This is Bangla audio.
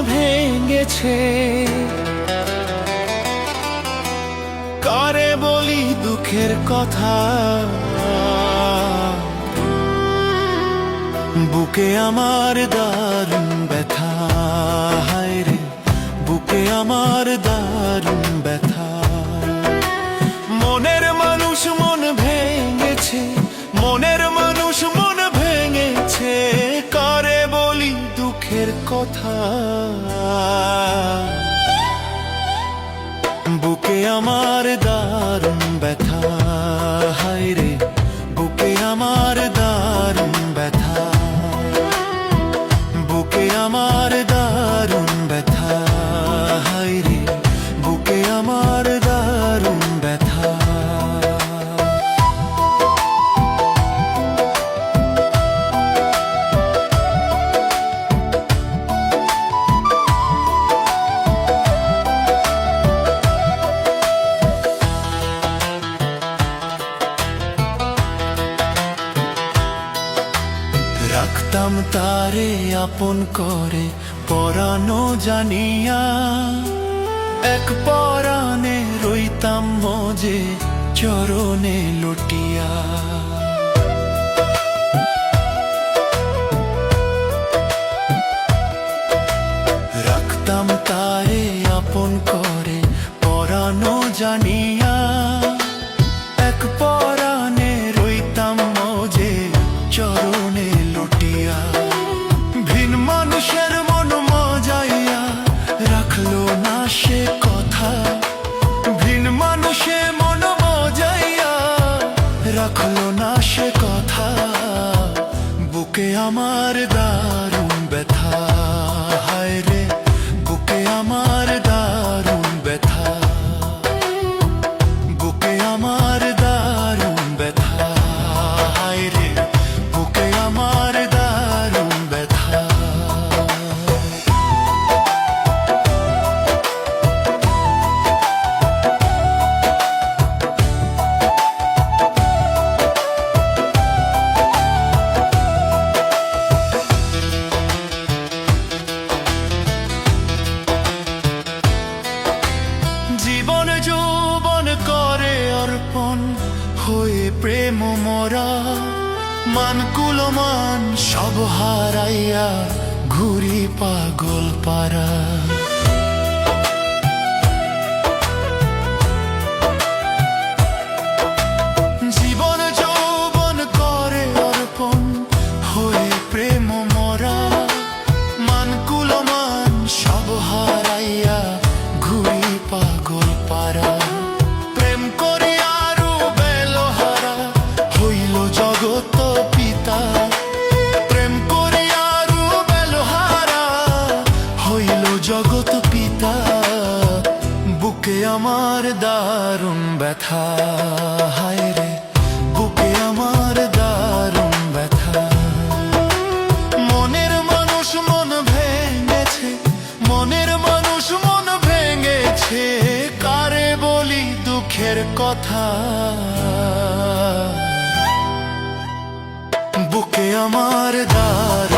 ভেঙেছে, কারে বলি দুঃখের কথা। বুকে আমার দারুণ ব্যথা, হায় রে বুকে আমার দারুণ ব্যথা। মনের মানুষ মন ভেঙেছে, মনের মানুষ মন ভেঙেছে, কারে বলি দুঃখের কথা। বুকে আমার দারুণ ব্যথা, হায় রে বুকে আমার দারুণ ব্যথা। বুকে আমার দারুণ ব্যথা, হায় রে বুকে আমার দারুণ ব্যথা। রাখতাম তারে আপন করে পরানো জানিয়া, এক পরাণে রইতাম মজে চরণে লুটিয়া। রাখতাম তারে আপন করে পরানো জানিয়া, এক পরাণে রইতাম মজে চরণে লুটিয়া। ভিন মানুষের মন মজাইয়া রাখলো না সে কথা, ভিন মানুষে মন মজাইয়া রাখলো না সে কথা। বুকে আমার দারুণ ব্যথা, হায় রে বুকে আমার দারুণ ব্যথা। বুকে আমার দারুণ ব্যথা, হায় রে বুকে আমার দারুণ ব্যথা। জীবন যৌবন করে অর্পণ হয়ে প্রেম মরা, মান কুলমান সব হারাইয়া ঘুরি পাগল পারা। জীবন যৌবন করে অর্পণ হয়ে প্রেম মরা, মান কুলমান সব হারাইয়া ঘুরি পাগল পারা। প্রেম করে আরো বেলহারা হইল জগত পিতা, প্রেম করে আরো বেলহারা হইল জগত পিতা। বুকে আমার দারুণ ব্যথা, হায় রে বুকে আমার দারুণ ব্যথা। মনের মানুষ মন ভেঙেছে, মনের মানুষ মন ভেঙেছে, কারে বলি দুঃখের কথা। বুকে আমার দারুণ